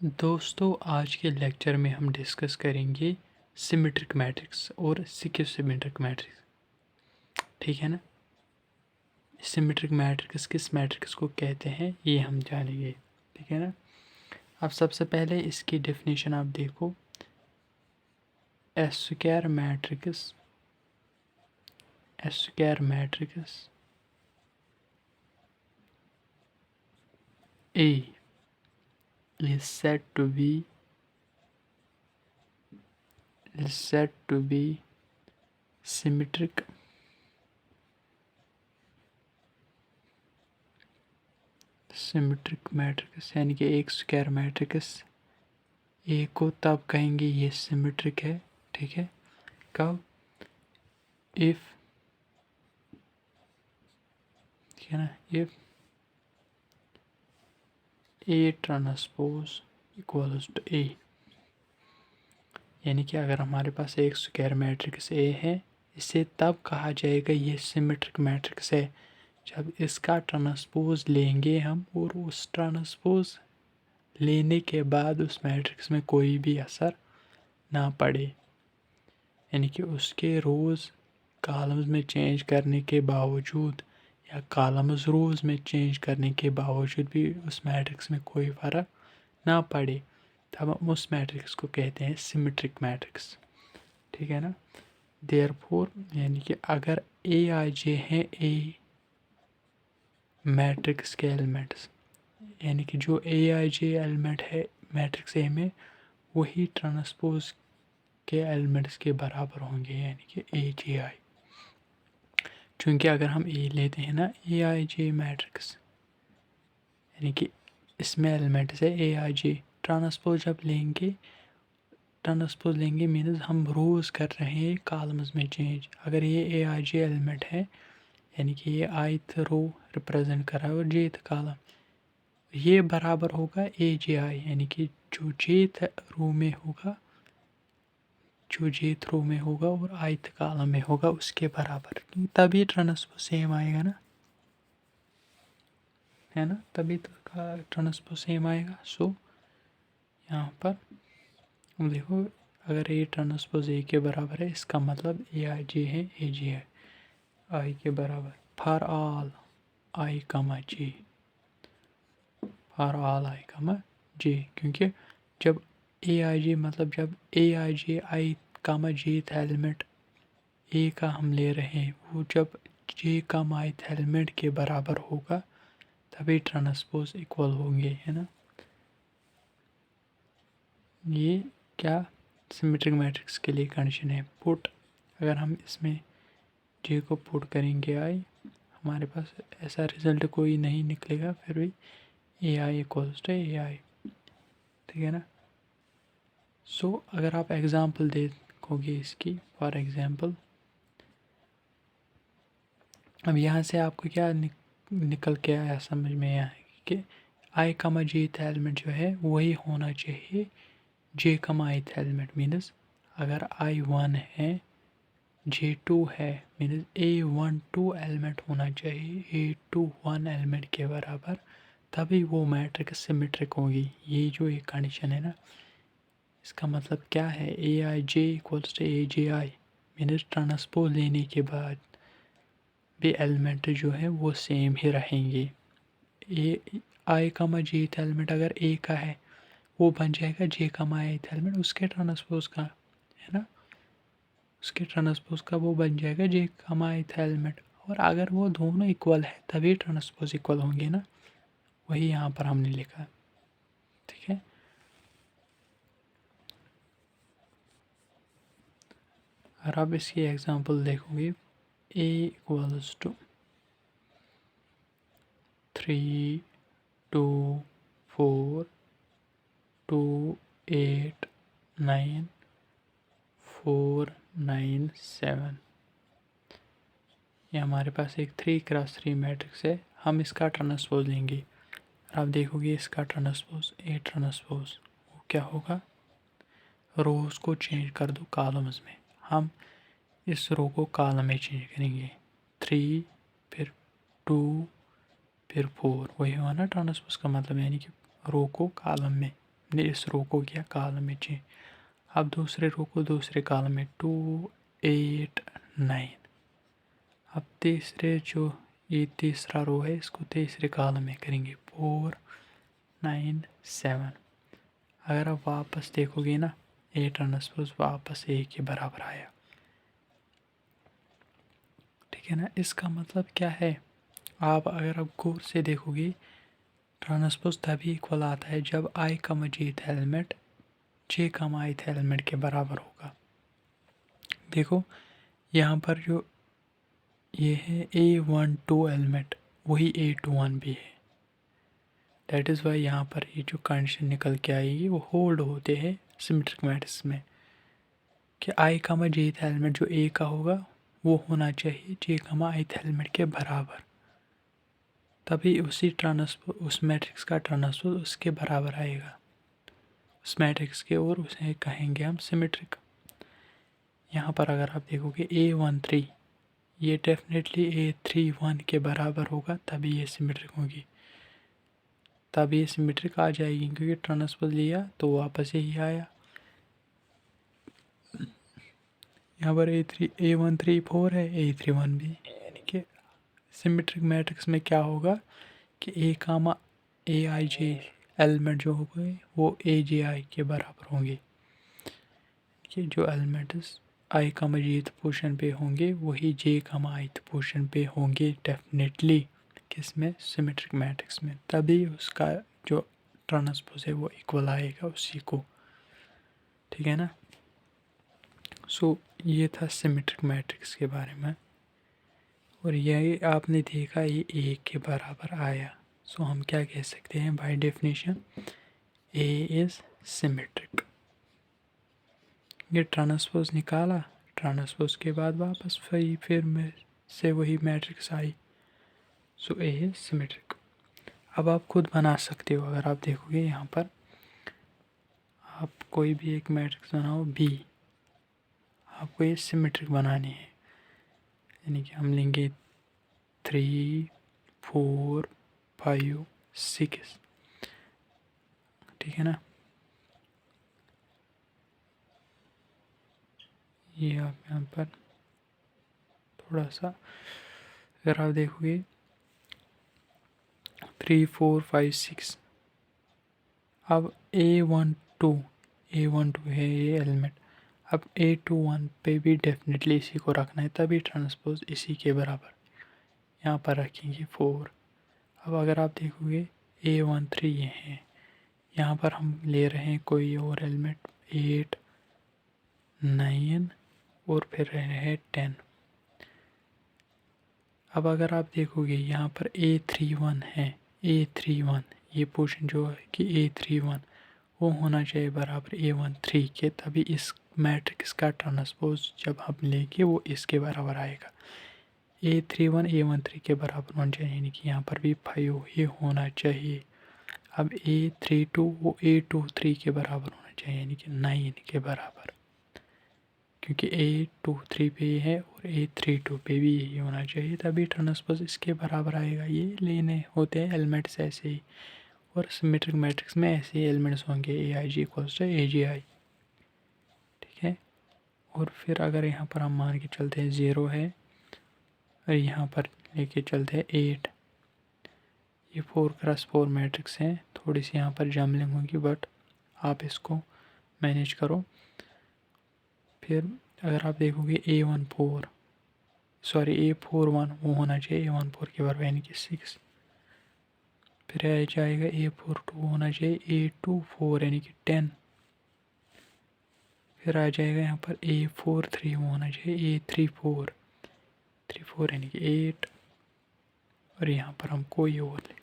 दोस्तों, आज के लेक्चर में हम डिस्कस करेंगे सिमेट्रिक मैट्रिक्स और स्क्यू सिमेट्रिक मैट्रिक्स। ठीक है ना। सिमेट्रिक मैट्रिक्स किस मैट्रिक्स को कहते हैं ये हम जानेंगे। ठीक है ना। अब सबसे पहले इसकी डेफिनेशन आप देखो। Square matrix A is said to be symmetric matrix, यानी कि एक स्क्वायर मैट्रिक्स ए को तब कहेंगे ये सिमेट्रिक है। ठीक है। कब? इफ, ठीक है ना, if A transpose equals to A, यानी कि अगर हमारे पास एक स्क्वायर मैट्रिक्स ए है, इसे तब कहा जाएगा ये सिमेट्रिक मैट्रिक्स है जब इसका ट्रांसपोज लेंगे हम और उस ट्रांसपोज लेने के बाद उस मैट्रिक्स में कोई भी असर ना पड़े, यानी कि उसके रोज़ कॉलम्स में चेंज करने के बावजूद या कॉलम्स रोज़ में चेंज करने के बावजूद भी उस मैट्रिक्स में कोई फ़र्क ना पड़े, तब हम उस मैट्रिक्स को कहते हैं सिमेट्रिक मैट्रिक्स। ठीक है ना। देयरफॉर, यानी कि अगर ए आई जे हैं ए मैट्रिक्स के एलिमेंट्स, यानी कि जो ए आई जे एलिमेंट है मैट्रिक्स ए में वही ट्रांसपोज के एलिमेंट्स के बराबर होंगे, यानी कि ए जे आई। चूँकि अगर हम ए लेते हैं ना, ए आई जे मैट्रिक्स, यानी कि इसमें एलिमेंट्स है ए आई जे, ट्रांसपोज जब लेंगे, ट्रांसपोज लेंगे मीन्स हम रोज़ कर रहे हैं कॉलम्स में चेंज। अगर ये ए आई जे एलिमेंट है, यानी कि ये आइथ रो रिप्रेजेंट कर रहा है और जेथ कॉलम, ये बराबर होगा ए जे आई, यानी कि जो जेथ रो में होगा, जो जेथ रो में होगा और आइथ कॉलम में होगा उसके बराबर, तभी ट्रांसपोज सेम आएगा ना, है ना, तभी तो ट्रांसपोज सेम आएगा। सो यहाँ पर देखो, अगर ए ट्रांसपोज ए के बराबर है, इसका मतलब ए आई जे है, ए जे है आई के बराबर। फॉर ऑल आई कमा जे, फॉर ऑल आई कमा जे, क्योंकि जब ए आई जे मतलब जब ए I J I comma J element ए का हम ले रहे हैं, वो जब जे कामा आई एलिमेंट के बराबर होगा तभी ट्रांसपोज इक्वल होंगे, है ना। ये क्या सिमेट्रिक मैट्रिक्स के लिए कंडीशन है। पुट, अगर हम इसमें जे को पुट करेंगे आई, हमारे पास ऐसा रिजल्ट कोई नहीं निकलेगा, फिर भी ए आई इक्वल्स टू ए आई। ठीक है ना। सो अगर आप एग्ज़ाम्पल देखोगे इसकी, फॉर एग्ज़ाम्पल, अब यहाँ से आपको क्या निकल के आया समझ में आया कि आई कमा जे एलिमेंट जो है वही होना चाहिए जे कमा आई एलिमेंट। मीन्स अगर आई 1 है, जे 2 है, मीन्स ए 1 2 एलिमेंट होना चाहिए ए 2 1 एलिमेंट के बराबर, तभी वो मैट्रिक्स सिमेट्रिक होगी। ये जो एक कंडीशन है ना, इसका मतलब क्या है, A I J equals to A J I, means transpose लेने के बाद भी एलिमेंट जो है वो सेम ही रहेंगे। ए आई कमा जे एलिमेंट अगर ए का है वो बन जाएगा जे कमा आई एलिमेंट उसके ट्रांसपोज का, है ना, उसके ट्रांसपोज का वो बन जाएगा जे कमा आई एलिमेंट। और अगर वो दोनों इक्वल है तभी ट्रांसपोज इक्वल होंगे ना, वही यहाँ पर हमने लिखा। ठीक है। और अब इसकी एग्जांपल देखोगे, ए इक्वल्स टू 3 2 4 2 8 9 4 9 7, ये हमारे पास एक 3x3 मैट्रिक्स है। हम इसका ट्रांसपोज लेंगे और आप देखोगे इसका ट्रांसपोज ए ट्रांसपोज वो क्या होगा, रोज को चेंज कर दो कॉलम्स में। हम इस रो को कॉलम में चेंज करेंगे, 3 फिर 2 फिर 4, वही हुआ ना ट्रांसपोज का मतलब, यानी कि रो को कॉलम में हमने इस रो को किया कॉलम में चेंज। अब दूसरे रो को दूसरे कॉलम में 2 8 9। अब तीसरे जो ये तीसरा रो है इसको तीसरे कॉलम में करेंगे 4 9 7। अगर आप वापस देखोगे ना ए ट्रांसपोज वापस ए के बराबर आया। ठीक है ना, इसका मतलब क्या है, आप अगर आप गौर से देखोगे ट्रांसपोज तभी इक्वल आता है जब आई का मजीद एलिमेंट जे का ith एलिमेंट के बराबर होगा। देखो यहाँ पर जो ये है A12 एलिमेंट वही A21 भी है। दैट इज़ वाई यहाँ पर ये जो कंडीशन निकल के आएगी वो होल्ड होते हैं सिमेट्रिक मैट्रिक्स में कि आई का jth एलिमेंट जो A का होगा वो होना चाहिए जे का ith एलिमेंट के बराबर, तभी उस मैट्रिक्स का ट्रांसपोज उसके बराबर आएगा उस मैट्रिक्स के, और उसे कहेंगे हम सिमेट्रिक। यहाँ पर अगर आप देखोगे A13 ये डेफिनेटली A31 के बराबर होगा, तभी ये सिमेट्रिक होगी, तभी ये सिमेट्रिक आ जाएगी क्योंकि ट्रांसपोज लिया तो वापस यही आया। यहाँ पर A13 4 है, A31 भी, यानी कि सिमेट्रिक मैट्रिक्स में क्या होगा कि A कामा AIJ एलिमेंट जो होंगे वो AJI के बराबर होंगे, कि जो एलिमेंट्स आई का मजीद पोजीशन पे होंगे वही जे का ith पोजीशन पे होंगे डेफिनेटली किसमें, सिमेट्रिक मैट्रिक्स में, तभी उसका जो ट्रांसपोज है वो इक्वल आएगा उसी को। ठीक है ना। सो ये था सिमेट्रिक मैट्रिक्स के बारे में, और यही आपने देखा ये ए के बराबर आया। सो हम क्या कह सकते हैं by definition A is symmetric. ये ट्रांसपोज निकाला, ट्रांसपोज के बाद वापस फिर में से वही matrix I. So A is symmetric. अब आप खुद बना सकते हो, अगर आप देखोगे यहाँ पर आप कोई भी एक मैट्रिक्स बनाओ बी, आपको ये सिमेट्रिक बनानी है, यानी कि हम लेंगे 3 4 5 6। ठीक है ना। ये आप यहाँ पर थोड़ा सा अगर आप देखोगे 3 4 5 6, अब A12 है ये एलिमेंट, अब A21 पे भी डेफिनेटली इसी को रखना है, तभी ट्रांसपोज इसी के बराबर यहाँ पर रखेंगे 4। अब अगर आप देखोगे A13 ये है, यहाँ पर हम ले रहे हैं कोई और एलिमेंट 8 9 और फिर रहे हैं 10। अब अगर आप देखोगे यहाँ पर A31 है, A31 ये पोजीशन जो है कि A31 वो होना चाहिए बराबर A13 के, तभी इस मैट्रिक्स का ट्रांसपोज जब हम लेंगे वो इसके बराबर आएगा। A31 A13 के बराबर होना चाहिए, यानी कि यहाँ पर भी 5 ही होना चाहिए। अब A32 वो A23 के बराबर होना चाहिए, यानी कि 9 के बराबर, क्योंकि A23 पे है और A32 पे भी यही होना चाहिए, तभी ट्रांसपोज इसके बराबर आएगा। ये लेने होते हैं एलिमेंट्स ऐसे ही, और सिमेट्रिक मैट्रिक्स में ऐसे ही एलिमेंट्स होंगे AIJ इक्वल्स टू AJI। ठीक है। और फिर अगर यहाँ पर हम मान के चलते हैं 0 है, और यहाँ पर लेके चलते हैं 8, ये 4x4 मैट्रिक्स हैं, थोड़ी सी यहाँ पर जम्बलिंग होगी बट आप इसको मैनेज करो। फिर अगर आप देखोगे A14 सॉरी A41 वो होना चाहिए A14 के बराबर, यानी कि 6। फिर आ जाएगा A42 होना चाहिए A24 यानी कि 10। फिर आ जाएगा यहाँ पर A43 होना चाहिए A34 यानी कि 8, और यहाँ पर हम कोई और ले,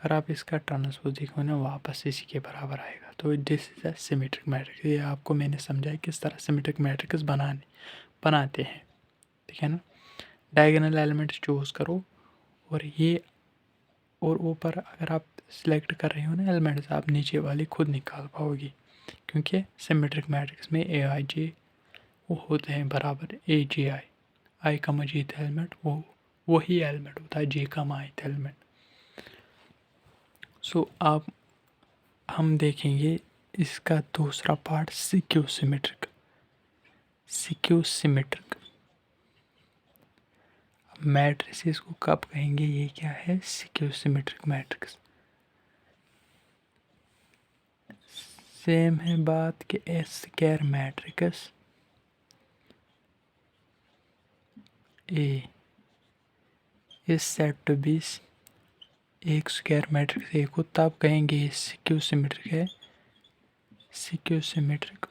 अगर आप इसका ट्रांसपोज देखो ना वापस इसी के बराबर आएगा। तो this is a symmetric matrix. ये आपको मैंने समझाया किस तरह सिमेट्रिक मैट्रिक्स बनाते हैं। ठीक है ना। डायगोनल एलिमेंट्स चूज़ करो, और ये और ऊपर अगर आप सिलेक्ट कर रहे हो ना एलिमेंट्स, आप नीचे वाली खुद निकाल पाओगी, क्योंकि सिमेट्रिक मैट्रिक्स में AIJ वो होते हैं बराबर AJI। आई का मजीद एलिमेंट वो वही एलिमेंट होता है जे का ith एलिमेंट। सो आप हम देखेंगे इसका दूसरा पार्ट सिक्यू सिमेट्रिक। मैट्रिसेस को कब कहेंगे, ये क्या है, सिक्यू सिमेट्रिक मैट्रिक्स। सेम है बात कि as square matrix A is said to be, एक स्क्वायर मैट्रिक्स ए को तब कहेंगे ये सिक्यू सिमेट्रिक है। सिक्यू सिमेट्रिक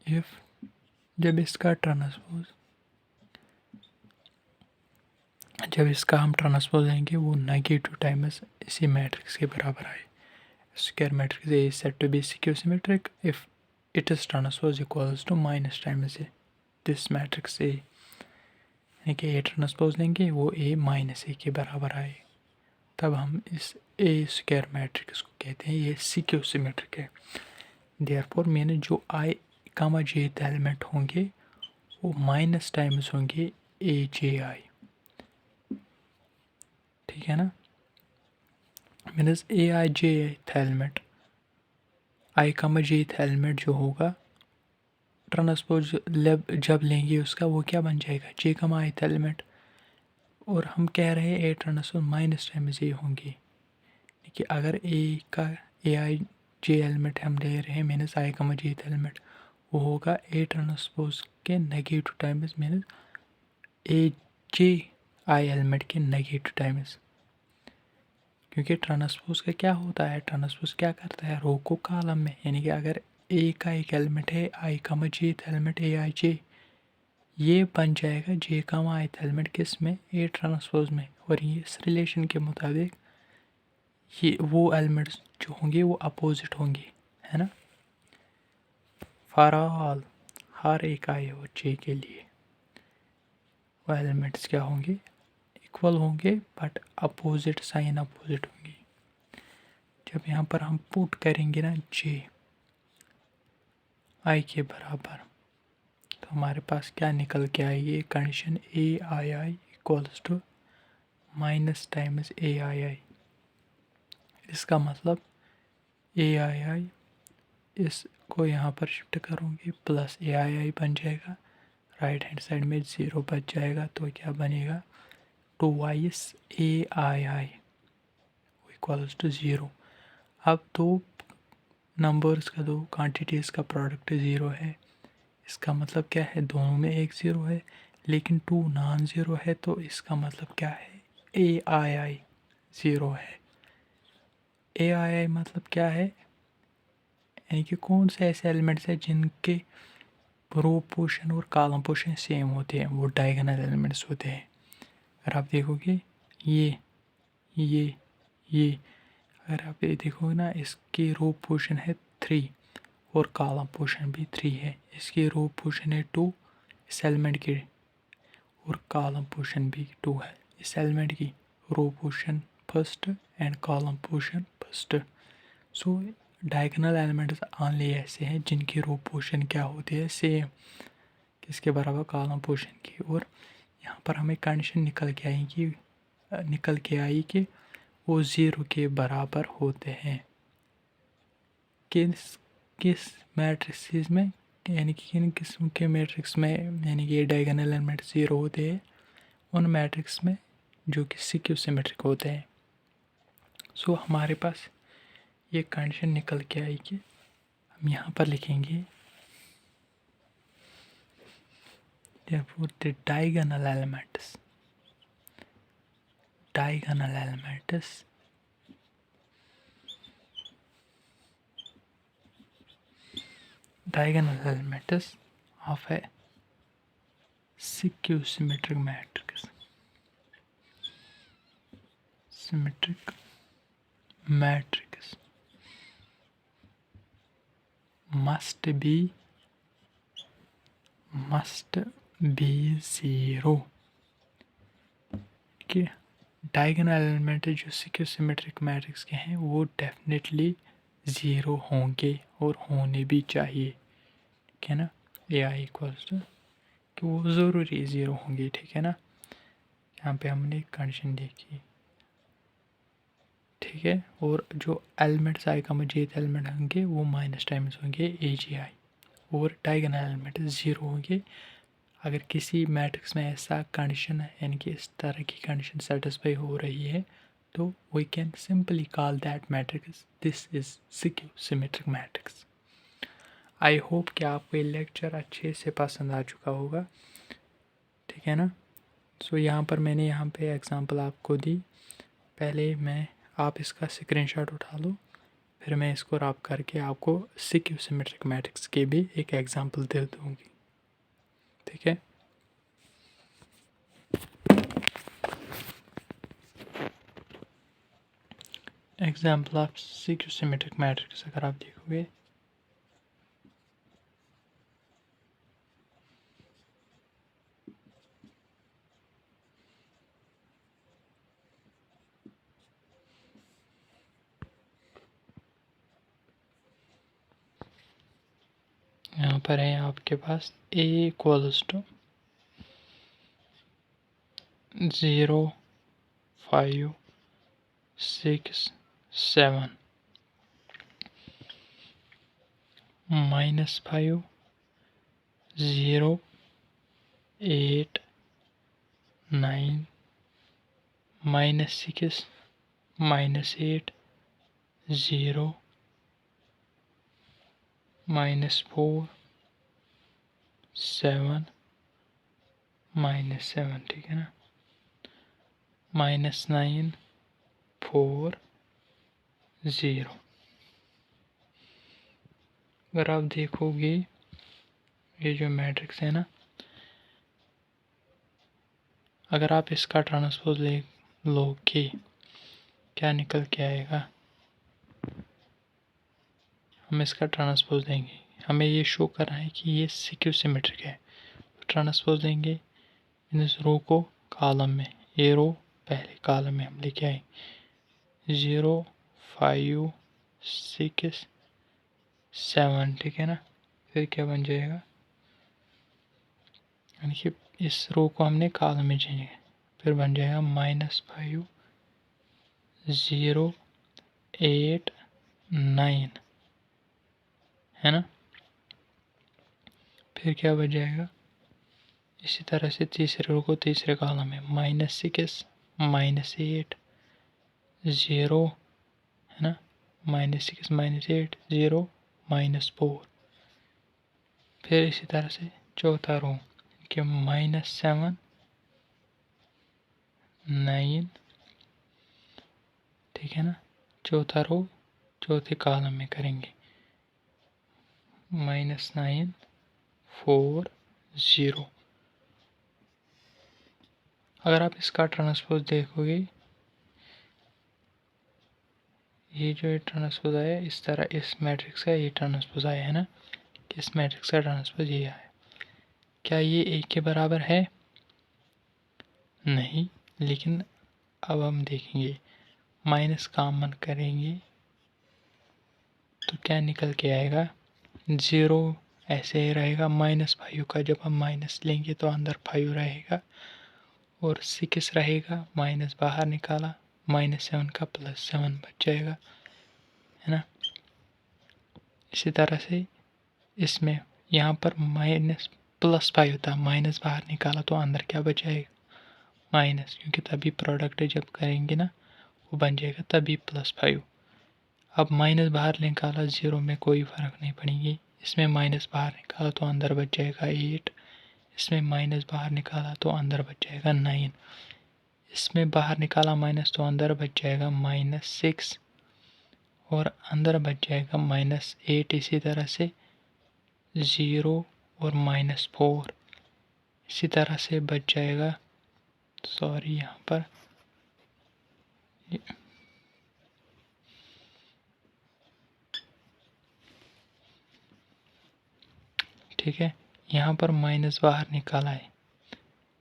इफ जब इसका हम ट्रांसपोज लेंगे वो नेगेटिव टाइम्स इसी मैट्रिक्स के बराबर आए। Square matrix A is said to be skew symmetric if it is transpose equals to minus times A this matrix A, यानी कि ए ट्रांसपोज लेंगे वो ए माइनस ए के बराबर आए, तब हम इस ए स्क्वायर मैट्रिक्स को कहते हैं ये सिक्यू सिमेट्रिक है। देयरफॉर मैंने जो आई कामा जे एलिमेंट होंगे वो माइनस टाइम्स होंगे ए जे आई, ठीक है ना। Means A I J element, I comma J element जो होगा ट्रांसपोज जब लेंगे उसका वो क्या बन जाएगा, जे कामा आई एलिमेंट। और हम कह रहे हैं ए ट्रांसपोज माइनस टाइम्स ए होंगे, कि अगर ए का ए आई जे एलिमेंट हम ले रहे हैं मीनस आई कामा जे एलिमेंट, वो होगा ए ट्रांसपोज के नेगेटिव टाइम्स मीनस ए जे आई एलिमेंट के नेगेटिव टाइम्स। क्योंकि ट्रांसपोज का क्या होता है, ट्रांसपोज क्या करता है, रो को कॉलम में, यानी कि अगर ए का एक एलिमेंट है आई कामा जे एलिमेंट ए आई जे, ये बन जाएगा जे कामा आई एलिमेंट किस में, ए ट्रांसपोज में। और ये इस रिलेशन के मुताबिक ये वो एलिमेंट्स जो होंगे वो अपोजिट होंगे, है ना। फॉर ऑल, हर एक आई और जे के लिए वो एलिमेंट्स क्या होंगे, इक्वल होंगे बट अपोजिट, साइन अपोजिट होंगी। जब यहाँ पर हम पुट करेंगे ना जे आई के बराबर, तो हमारे पास क्या निकल के आएगी, condition A I I equals to minus times A I I. इसका मतलब ए आई आई इसको यहाँ पर शिफ्ट करूँगी प्लस ए आई आई बन जाएगा, राइट हैंड साइड में ज़ीरो बच जाएगा, तो क्या बनेगा, twice A I I equals to zero. अब दो नंबर्स का, दो क्वांटिटीज़ का प्रोडक्ट ज़ीरो है, इसका मतलब क्या है, दोनों में एक ज़ीरो है, लेकिन टू नॉन ज़ीरो है, तो इसका मतलब क्या है, ए आई आई ज़ीरो है। ए आई आई मतलब क्या है, यानी कि कौन से ऐसे एलिमेंट्स हैं जिनके रो पोर्शन और कॉलम पोर्शन सेम होते हैं, वो डायगोनल एलिमेंट्स होते हैं। अगर आप देखोगे ये अगर आप ये देखोगे ना, इसकी रो पोर्शन है 3 और कॉलम पोर्शन भी 3 है, इसकी रो पोर्शन है 2 इस एलिमेंट की, और कॉलम पोर्शन भी 2 है इस एलिमेंट की, row portion first and column portion first. So diagonal elements only ऐसे हैं जिनकी रो पोर्शन क्या होती है, सेम, किसके बराबर, कॉलम पोर्शन की। और यहाँ पर हमें कंडीशन निकल के आई कि वो ज़ीरो के बराबर होते हैं। किस मैट्रिक्स में, यानी कि किन किस्म के मैट्रिक्स में, यानी कि डायगोनल एलिमेंट ज़ीरो होते हैं, उन मैट्रिक्स में जो कि सिक्यू सिमेट्रिक होते हैं। सो हमारे पास ये कंडीशन निकल के आई कि हम यहाँ पर लिखेंगे therefore the diagonal elements of a skew symmetric matrix must be zero। कि डायगोनल एलिमेंट जो सिक्यू सिमेट्रिक मैट्रिक्स के हैं वो डेफिनेटली ज़ीरो होंगे और होने भी चाहिए, ठीक है ना। ए आई इक्वल्स टू कि वो ज़रूरी ज़ीरो होंगे, ठीक है ना। यहाँ पे हमने कंडीशन देखी, ठीक है। और जो एलिमेंट्स आई कमा जेथ एलिमेंट होंगे वो माइनस टाइम्स होंगे ए जी आई, और डायगोनल एलिमेंट 0 होंगे। अगर किसी मैट्रिक्स में ऐसा कंडीशन है, यानी कि इस तरह की कंडीशन सेटिस्फाई हो रही है, तो we can simply call that matrix this is skew symmetric matrix. I hope कि आपको ये लेक्चर अच्छे से पसंद आ चुका होगा, ठीक है ना। सो यहाँ पर मैंने यहाँ पे एग्जांपल आपको दी। पहले आप इसका स्क्रीनशॉट उठा लो, फिर मैं इसको रब करके आपको सिक्यू सिमेट्रिक मैट्रिक्स के भी एक एग्जांपल दे दूँगी, ठीक है। एग्जाम्पल ऑफ सिक्यू सिमेट्रिक मैट्रिक्स अगर आप देखोगे, यहाँ पर है आपके पास A इक्वल्स टू 0, 5, 6, 7 -5, 0, 8, 9 -6, -8, 0, -4, 7, -7, ठीक है ना। -9, 4, 0। अगर आप देखोगे ये जो मैट्रिक्स है ना, अगर आप इसका ट्रांसपोज ले लोगे क्या निकल के आएगा। हम इसका ट्रांसपोज देंगे, हमें ये शो करना है कि ये सिक्यू सिमेट्रिक है। ट्रांसपोज देंगे इस रो को कॉलम में, ये रो पहले कॉलम में हम लेके आए 0, 5, 6, 7, ठीक है ना। फिर क्या बन जाएगा, यानी कि इस रो को हमने कॉलम में चेंज किया, फिर बन जाएगा -5, 0, 8, 9, है ना। फिर क्या बच जाएगा, इसी तरह से तीसरे रो को तीसरे कॉलम में -6, -8, 0, है ना, -6, -8, 0, -4। फिर इसी तरह से चौथा रो कि -7, 9, ठीक है ना। चौथा रो चौथे कॉलम में करेंगे -9, 4, 0। अगर आप इसका ट्रांसपोज देखोगे, ये जो ट्रांसपोज आया इस तरह, इस मैट्रिक्स का ये ट्रांसपोज आया है ना, इस मैट्रिक्स का ट्रांसपोज ये आया। क्या ये एक के बराबर है? नहीं, लेकिन अब हम देखेंगे माइनस कॉमन करेंगे तो क्या निकल के आएगा, 0 ऐसे ही रहेगा। -5 का जब हम माइनस लेंगे तो अंदर 5 रहेगा, और 6 रहेगा, माइनस बाहर निकाला, -7 का +7 बच जाएगा, है ना। इसी तरह से इसमें यहाँ पर +5 था, माइनस बाहर निकाला तो अंदर क्या बचाएगा, माइनस, क्योंकि तभी प्रोडक्ट जब करेंगे ना वो बन जाएगा तभी +5। अब माइनस बाहर निकाला, 0 में कोई फ़र्क नहीं पड़ेगी। इसमें माइनस बाहर निकाला तो अंदर बच जाएगा 8, इसमें माइनस बाहर निकाला तो अंदर बच जाएगा 9, इसमें बाहर निकाला माइनस तो अंदर बच जाएगा -6, और अंदर बच जाएगा -8। इसी तरह से 0 और -4 इसी तरह से बच जाएगा। सॉरी, यहाँ पर ठीक है, यहाँ पर माइनस बाहर निकाला है,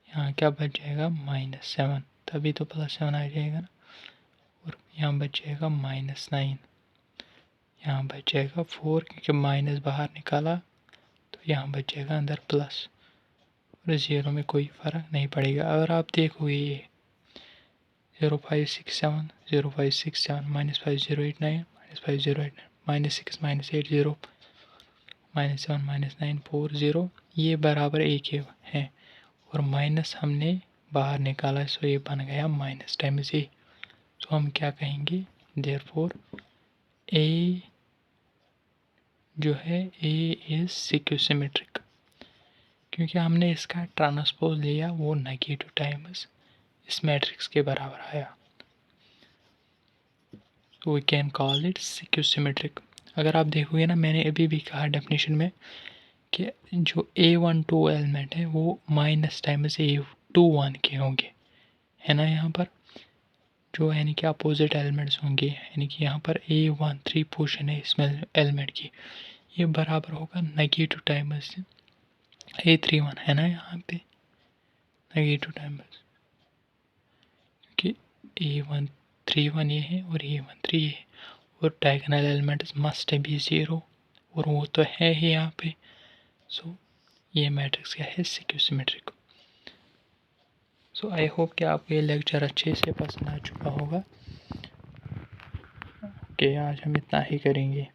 यहाँ क्या बच जाएगा -7, तभी तो +7 आ जाएगा ना। और यहाँ बच जाएगा -9, यहाँ बच जाएगा 4, क्योंकि माइनस बाहर निकाला तो यहाँ बच जाएगा अंदर प्लस, और 0 में कोई फ़र्क नहीं पड़ेगा। अगर आप देखोगे ये 0567 0567 -5089 -5089 -6 -80 -7 -9 40 ये बराबर एक ही है और माइनस हमने बाहर निकाला सो ये बन गया माइनस टाइम्स ए। तो हम क्या कहेंगे, देयरफॉर ए जो है ए इज सिक्योसिमेट्रिक, क्योंकि हमने इसका ट्रांसपोज लिया वो नेगेटिव टाइम्स इस मैट्रिक्स के बराबर आया। तो वी कैन कॉल इट सिक्योसिमेट्रिक। अगर आप देखोगे ना, मैंने अभी भी कहा डेफिनेशन में कि जो A12 एलिमेंट है वो माइनस टाइम्स A21 के होंगे, है ना। यहाँ पर जो यानी कि अपोजिट एलिमेंट्स होंगे, यानी कि यहाँ पर A13 पोर्शन है इसमें एलिमेंट की, ये बराबर होगा नेगेटिव टाइम्स A31, है ना। यहाँ पे नेगेटिव टाइम्स क्योंकि A131 ये है और A13 ये है और डायगोनल एलिमेंट्स मस्ट बी 0 और वो तो है ही यहाँ पे। सो ये मैट्रिक्स क्या है, सिक्योसिमेट्रिक। सो आई होप कि आपको ये लेक्चर अच्छे से पसंद आ चुका होगा। कि आज हम इतना ही करेंगे।